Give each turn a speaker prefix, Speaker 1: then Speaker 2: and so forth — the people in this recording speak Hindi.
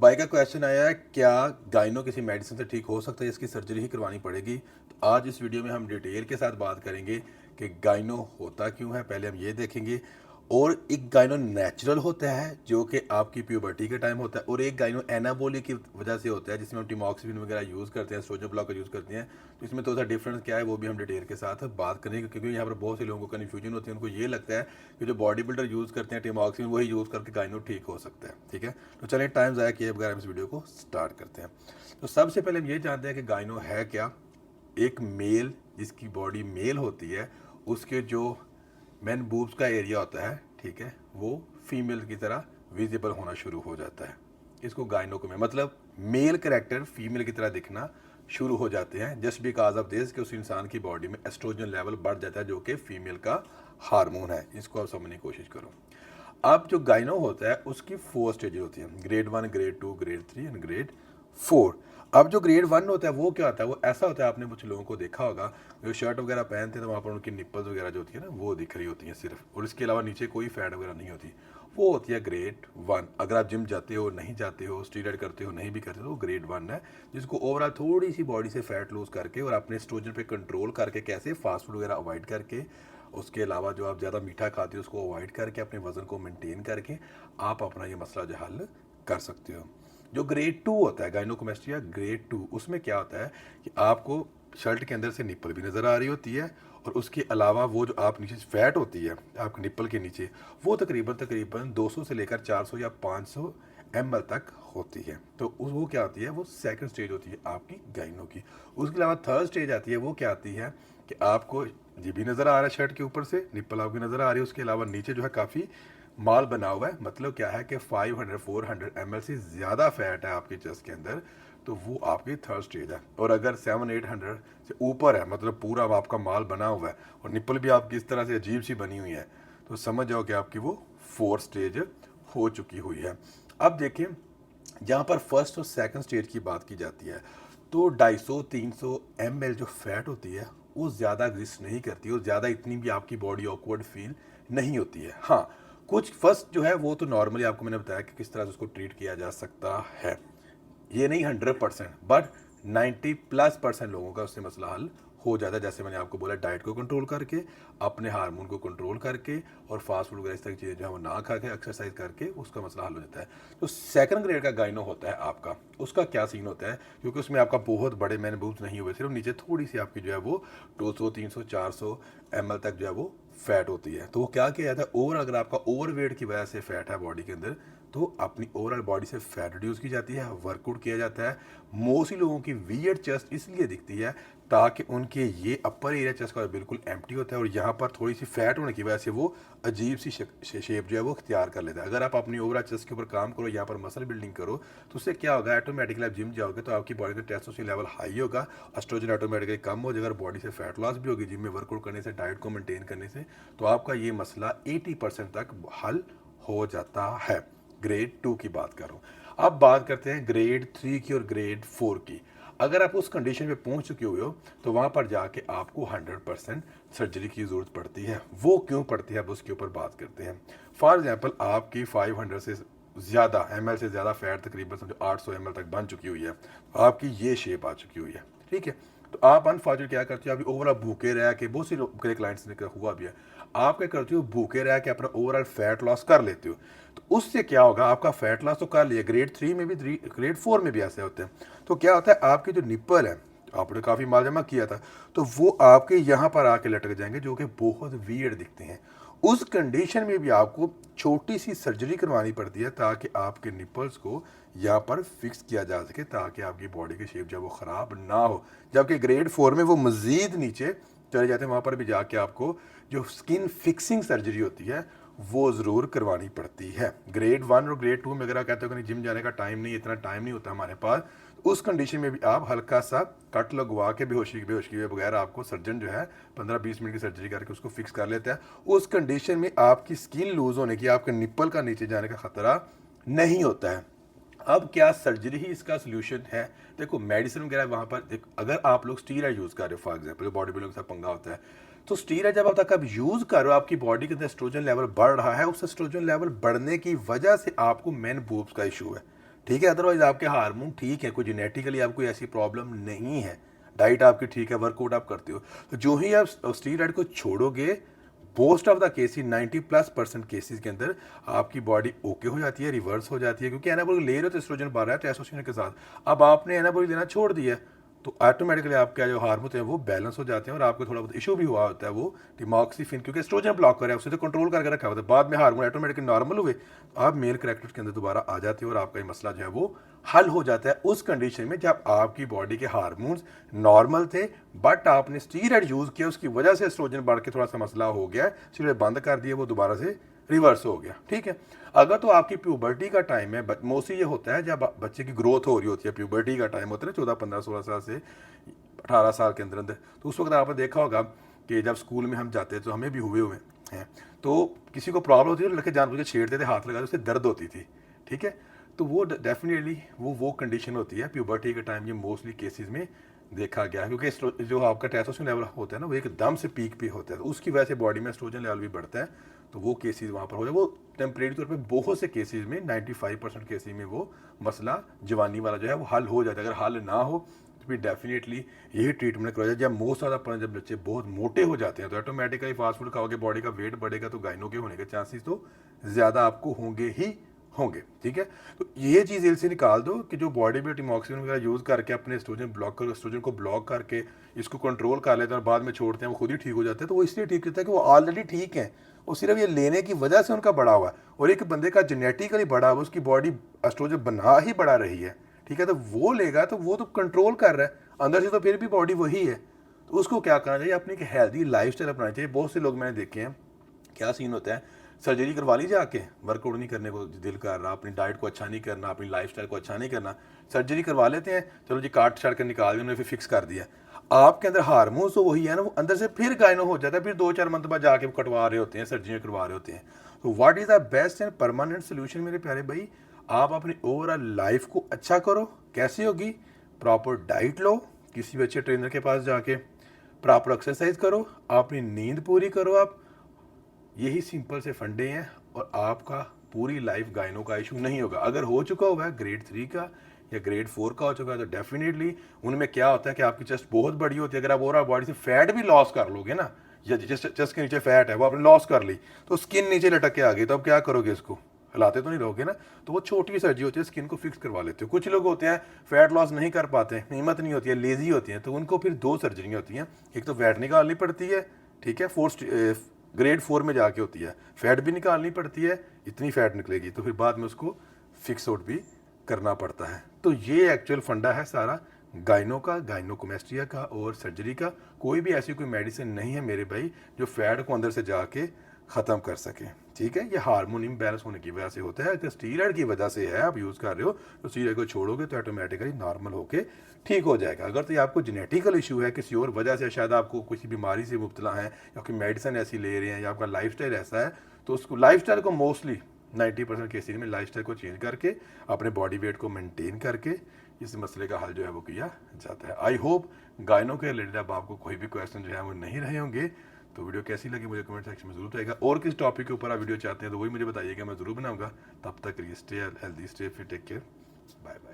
Speaker 1: भाई का क्वेश्चन आया है, क्या गाइनो किसी मेडिसिन से ठीक हो सकता है, इसकी सर्जरी ही करवानी पड़ेगी। तो आज इस वीडियो में हम डिटेल के साथ बात करेंगे कि गाइनो होता क्यों है, पहले हम ये देखेंगे। और एक गाइनो नेचुरल होता है जो कि आपकी प्यूबर्टी के टाइम होता है, और एक गाइनो एनाबोलिक की वजह से होता है जिसमें हम टिमॉक्सिफिन वगैरह यूज़ करते हैं, एस्ट्रोजन ब्लॉकर यूज़ करते हैं। तो इसमें थोड़ा सा डिफरेंस क्या है वो भी हम डिटेल के साथ बात करेंगे, क्योंकि यहाँ पर बहुत से लोगों को कन्फ्यूजन होती है। उनको ये लगता है कि जो बॉडी बिल्डर यूज़ करते हैं टिमॉक्सिफिन वही यूज़ करके गाइनो ठीक हो सकता है। ठीक है, तो चलिए टाइम ज़ाया किए बगैर हम इस वीडियो को स्टार्ट करते हैं। तो सबसे पहले हम ये जानते हैं कि गाइनो है क्या। एक मेल जिसकी बॉडी मेल होती है, उसके जो मेन बूब्स का एरिया होता है, ठीक है, वो फीमेल की तरह विजिबल होना शुरू हो जाता है। इसको गाइनो में मतलब मेल करेक्टर फीमेल की तरह दिखना शुरू हो जाते हैं, जस्ट बिकॉज ऑफ दिस कि उस इंसान की बॉडी में एस्ट्रोजन लेवल बढ़ जाता है जो कि फीमेल का हार्मोन है। इसको आप समझने की कोशिश करो। अब जो गाइनो होता है उसकी 4 स्टेज होती है, grade 1, grade 2, grade 3 and grade 4। अब जो ग्रेड 1 होता है वो क्या होता है, वो ऐसा होता है, आपने कुछ लोगों को देखा होगा जो शर्ट वगैरह पहनते हैं तो वहाँ पर उनकी निप्पल्स वगैरह जो होती है ना वो दिख रही होती हैं सिर्फ, और इसके अलावा नीचे कोई फैट वगैरह नहीं होती। वो होती है ग्रेड 1। अगर आप जिम जाते हो नहीं जाते हो, स्टीरॉयड करते हो नहीं भी करते हो, तो ग्रेड 1 है, जिसको ओवरऑल थोड़ी सी बॉडी से फैट लूज करके और अपने एस्ट्रोजन पे कंट्रोल करके, कैसे फास्ट फूड वगैरह अवॉइड करके, उसके अलावा जो आप ज़्यादा मीठा खाते हो उसको अवॉइड करके, अपने वजन को मेंटेन करके आप अपना ये मसला जो हल कर सकते हो। जो ग्रेड 2 होता है गाइनोकोमेस्ट्रिया ग्रेड 2, उसमें क्या होता है कि आपको शर्ट के अंदर से निप्पल भी नज़र आ रही होती है, और उसके अलावा वो जो आप नीचे फैट होती है आपके निप्पल के नीचे, वो तकरीबन तकरीबन 200 से लेकर 400 या 500 ml तक होती है। तो वो क्या होती है, वो सेकंड स्टेज होती है आपकी गाइनो की। उसके अलावा थर्ड स्टेज आती है, वो क्या आती है कि आपको ये भी नज़र आ रहा है शर्ट के ऊपर से, निप्पल आपकी नज़र आ रही है, उसके अलावा नीचे जो है काफ़ी माल बना हुआ है। मतलब क्या है कि 500-400 ml से ज़्यादा फैट है आपके चेस्ट के अंदर, तो वो आपकी थर्ड स्टेज है। और अगर 700-800 से ऊपर है, मतलब पूरा आपका माल बना हुआ है और निप्पल भी आपकी इस तरह से अजीब सी बनी हुई है, तो समझ जाओ कि आपकी वो फोर्थ स्टेज हो चुकी हुई है। अब देखिए, जहाँ पर फर्स्ट और सेकंड स्टेज की बात की जाती है, तो 250-300 ml जो फैट होती है वो ज़्यादा एग्जिस्ट नहीं करती, और ज़्यादा इतनी भी आपकी बॉडी ऑकवर्ड फील नहीं होती है। हाँ, कुछ फर्स्ट जो है वो तो नॉर्मली आपको मैंने बताया कि किस तरह से उसको ट्रीट किया जा सकता है। ये नहीं 100%, बट 90+% लोगों का उससे मसला हल हो जाता है। जैसे मैंने आपको बोला, डाइट को कंट्रोल करके, अपने हार्मोन को कंट्रोल करके, और फास्ट फूड वगैरह इस तरह की चीज़ें जो है वो ना खा के एक्सरसाइज करके उसका मसला हल हो जाता है। तो सेकंड ग्रेड का गाइनो होता है आपका, उसका क्या सीन होता है, क्योंकि उसमें आपका बहुत बड़े मैन बूब्स नहीं हुए, सिर्फ नीचे थोड़ी सी आपकी जो है वो 200-300-400 ml तक जो है वो फैट होती है। तो वो क्या किया जाता है, ओवर अगर आपका ओवरवेट की वजह से फैट है बॉडी के अंदर, तो अपनी ओवरऑल बॉडी से फैट रिड्यूस की जाती है, वर्कआउट किया जाता है। मोस्टली लोगों की वियर्ड चेस्ट इसलिए दिखती है ताकि उनके ये अपर एरिया चेस्ट का बिल्कुल एम्प्टी होता है, और यहाँ पर थोड़ी सी फैट होने की वजह से वो अजीब सी शेप जो है वो अख्तियार कर लेता है। अगर आप अपनी ओवरऑल चेस्ट के ऊपर काम करो, यहाँ पर मसल बिल्डिंग करो, तो उससे क्या होगा, ऑटोमेटिकली आप जिम जाओगे तो आपकी बॉडी का टेस्टोस्टेरोन लेवल हाई होगा, एस्ट्रोजन ऑटोमेटिकली कम हो जाएगा, बॉडी से फैट लॉस भी होगी जिम में वर्कआउट करने से, डाइट को मेंटेन करने से। तो आपका ये मसला 80% तक हल हो जाता है। ग्रेड 2 की बात कर रहा हूँ। अब बात करते हैं ग्रेड 3 की और ग्रेड 4 की। अगर आप उस कंडीशन पे पहुंच चुके हुए हो तो वहां पर जाके आपको 100% सर्जरी की ज़रूरत पड़ती है। वो क्यों पड़ती है, अब उसके ऊपर बात करते हैं। फॉर एग्जांपल, आपकी 500 से ज़्यादा ml से ज़्यादा फैट तकरीबन समझो 800 ml तक बन चुकी हुई है, आपकी ये शेप आ चुकी हुई है, ठीक है। तो आप अनफॉर्चुनेट क्या करते हो, अभी ओवरऑल भूखे रह के, बहुत सी लोग क्लाइंट्स ने हुआ भी है, आप क्या करते हो, भूखे रह के अपना ओवरऑल फैट लॉस कर लेते हो। तो उससे क्या होगा, आपका फैट लॉस तो कर लिया, ग्रेड 3 में भी, ग्रेड 4 में भी ऐसे होते हैं। तो क्या होता है, आपके जो निप्पल है, आपने काफ़ी माल जमा किया था, तो वो आपके यहाँ पर आके लटक जाएंगे, जो कि बहुत वियर्ड दिखते हैं। उस कंडीशन में भी आपको छोटी सी सर्जरी करवानी पड़ती है ताकि आपके निपल्स को यहाँ पर फिक्स किया जा सके, ताकि आपकी बॉडी की शेप जब वो ख़राब ना हो। जबकि ग्रेड 4 में वो मज़ीद नीचे चले जाते हैं, वहाँ पर भी जाके आपको जो स्किन फिक्सिंग सर्जरी होती है वो ज़रूर करवानी पड़ती है। ग्रेड 1 और ग्रेड 2 में अगर आप कहते हो कि जिम जाने का टाइम नहीं, इतना टाइम नहीं होता हमारे पास, उस कंडीशन में भी आप हल्का सा कट लगवा के बेहोशी के बगैर आपको सर्जन जो है 15-20 मिनट की सर्जरी करके उसको फिक्स कर लेता है। उस कंडीशन में आपकी स्किन लूज होने की, आपके निप्पल का नीचे जाने का खतरा नहीं होता है। अब क्या सर्जरी ही इसका सोल्यूशन है? देखो, मेडिसिन वगैरह वहाँ पर देखो, अगर आप लोग स्टीरॉयड यूज़ कर रहे हो, फॉर एग्जाम्पल बॉडी बिल्डिंग के साथ पंगा होता है, तो स्टीरॉयड जब तक आप यूज़ कर रहे हो, आपकी बॉडी के अंदर एस्ट्रोजन लेवल बढ़ रहा है, उस एस्ट्रोजन लेवल बढ़ने की वजह से आपको मेन बूब्स का इशू है, ठीक है। अदरवाइज आपके हार्मोन ठीक है, कोई जेनेटिकली आपको ऐसी प्रॉब्लम नहीं है, डाइट आपकी ठीक है, वर्कआउट आप करते हो, तो जो ही आप स्टीरॉयड को छोड़ोगे, most of the cases 90+% cases के अंदर आपकी बॉडी ओके हो जाती है, रिवर्स हो जाती है, क्योंकि एनाबॉलिक ले रहे हो तो एस्ट्रोजन बढ़ रहा है टेस्टोस्टेरोन के साथ। अब आपने एनाबॉलिक लेना छोड़ दिया तो ऑटोमेटिकली आपके जो हार्मोन हैं वो बैलेंस हो जाते हैं, और आपको थोड़ा बहुत इशू भी हुआ होता है वो डिमॉक्सिफिन, क्योंकि एस्ट्रोजन ब्लॉकर है, उसने तो कंट्रोल करके रखा होता है। बाद में हार्मोन ऑटोमेटिकली नॉर्मल हुए तो आप मेल कैरेक्टर के अंदर दोबारा आ जाते हो और आपका ये मसला जो है वो हल हो जाता है उस कंडीशन में जब आपकी बॉडी के हार्मोन्स नॉर्मल थे, बट आपने स्टीरॉयड यूज किया, उसकी वजह से एस्ट्रोजन बढ़ के थोड़ा सा मसला हो गया, स्टीरॉयड बंद कर दिया, वो दोबारा से रिवर्स हो गया। ठीक है। अगर तो आपकी प्यूबर्टी का टाइम है, मोस्टली ये होता है जब बच्चे की ग्रोथ हो रही होती है, प्यूबर्टी का टाइम होता है 14 15 16 साल से 18 साल के अंदर अंदर, तो उस वक्त आपने देखा होगा कि जब स्कूल में हम जाते हैं तो हमें भी हुए हैं, तो किसी को प्रॉब्लम होती है तो लड़के जानबूझ के छेड़ते थे, हाथ लगाते, उससे दर्द होती थी। ठीक है। तो वो डेफिनेटली वो कंडीशन होती है प्यूबर्टी के टाइम, ये मोस्टली केसेस में देखा गया है, क्योंकि जो आपका टेस्टोस्टेरोन लेवल होता है ना वो एकदम से पीक पे होता है, तो उसकी वजह से बॉडी में एस्ट्रोजन लेवल भी बढ़ता है, तो वो केसेस वहाँ पर हो जाए। वो टेम्परेरी तौर पे बहुत से केसेस में 95% केसेस में वो मसला जवानी वाला जो है वो हल हो जाता है। अगर हल ना हो तो फिर डेफिनेटली यही ट्रीटमेंट करवाया जाए। जब मोस्ट ऑफ द जब बच्चे बहुत मोटे हो जाते हैं तो ऑटोमेटिकली फास्ट फूड खाओगे, बॉडी का वेट बढ़ेगा, तो गाइनों के होने के चांसेस तो ज़्यादा आपको होंगे। ठीक है। तो ये चीज़ दिल से निकाल दो कि जो बॉडी में टिमॉक्सिन वगैरह यूज़ करके अपने एस्ट्रोजन को ब्लॉक करके इसको कंट्रोल कर लेते हैं और बाद में छोड़ते हैं, वो खुद ही ठीक हो जाते हैं, तो वो इसलिए ठीक होता है कि वो ऑलरेडी ठीक है, वो सिर्फ ये लेने की वजह से उनका बढ़ा हुआ है। और एक बंदे का जेनेटिकली बढ़ा हुआ, उसकी बॉडी एस्ट्रोजन बना ही बढ़ा रही है, ठीक है, तो वो लेगा तो वो तो कंट्रोल कर रहा है अंदर से, तो फिर भी बॉडी वही है। तो उसको क्या करना चाहिए, अपनी एक हेल्दी लाइफ स्टाइल अपनानी चाहिए। बहुत से लोग मैंने देखे हैं, क्या सीन होता है, सर्जरी करवा ली जाके, वर्कआउट नहीं करने को दिल कर रहा, अपनी डाइट को अच्छा नहीं करना, अपनी लाइफस्टाइल को अच्छा नहीं करना, सर्जरी करवा लेते हैं, चलो जी काट छाट कर निकाल दिया, उन्होंने फिर फिक्स कर दिया। आपके अंदर हार्मोन्स तो वही है ना, वो अंदर से फिर गायनो हो जाता है, फिर 2-4 मंथ बाद जाके कटवा रहे होते हैं, सर्जरी करवा रहे होते हैं। तो what is the best and permanent solution मेरे प्यारे भाई, आप अपनी ओवरऑल लाइफ को अच्छा करो। कैसी होगी, प्रॉपर डाइट लो, किसी भी अच्छे ट्रेनर के पास जाके, प्रॉपर एक्सरसाइज करो, अपनी नींद पूरी करो आप, यही सिंपल से फंडे हैं और आपका पूरी लाइफ गाइनों का इशू नहीं होगा। अगर हो चुका हुआ है ग्रेड 3 का या ग्रेड 4 का हो चुका है तो डेफिनेटली उनमें क्या होता है कि आपकी चेस्ट बहुत बड़ी होती है। अगर आप ओवरऑल बॉडी से फैट भी लॉस कर लोगे ना, या चेस्ट के नीचे फैट है वो आपने लॉस कर ली, तो स्किन नीचे लटक के आ गई, तो अब क्या करोगे, इसको हिलाते तो नहीं रहोगे ना। तो वो छोटी सर्जरी होती है, स्किन को फिक्स करवा लेते हो। कुछ लोग होते हैं फैट लॉस नहीं कर पाते, हिम्मत नहीं होती है, लेजी होती हैं, तो उनको फिर 2 सर्जरी होती हैं। एक तो फैट निकालनी पड़ती है, ठीक है, ग्रेड 4 में जाके होती है, फैट भी निकालनी पड़ती है, इतनी फैट निकलेगी, तो फिर बाद में उसको फिक्स आउट भी करना पड़ता है। तो ये एक्चुअल फंडा है सारा गाइनो का, गाइनोकोमेस्ट्रिया का और सर्जरी का। कोई भी ऐसी कोई मेडिसिन नहीं है मेरे भाई जो फैट को अंदर से जाके ख़त्म कर सके। ठीक है। ये हार्मोन इम्बैलेंस होने की वजह से होता है, तो स्टीरॉयड की वजह से है, आप यूज़ कर रहे हो तो स्टीरॉयड को छोड़ोगे तो ऑटोमेटिकली नॉर्मल होके ठीक हो जाएगा। अगर तो ये आपको जेनेटिकल इशू है, किसी और वजह से, शायद आपको किसी बीमारी से मुब्तला है या कोई मेडिसिन ऐसी ले रहे हैं या आपका लाइफस्टाइल ऐसा है, तो उसको लाइफस्टाइल को मोस्टली 90% केसेस में लाइफस्टाइल को चेंज करके अपने बॉडी वेट को मेंटेन करके इस मसले का हल जो है वो किया जाता है। आई होप गाइनों के रिलेटेड अब आपको कोई भी क्वेश्चन जो है वो नहीं रहे होंगे। तो वीडियो कैसी लगी मुझे कमेंट सेक्शन में जरूर बताइएगा, और किस टॉपिक के ऊपर आप वीडियो चाहते हैं तो वही मुझे बताइएगा, मैं जरूर बनाऊंगा। तब तक stay healthy, stay fit, take care, bye bye.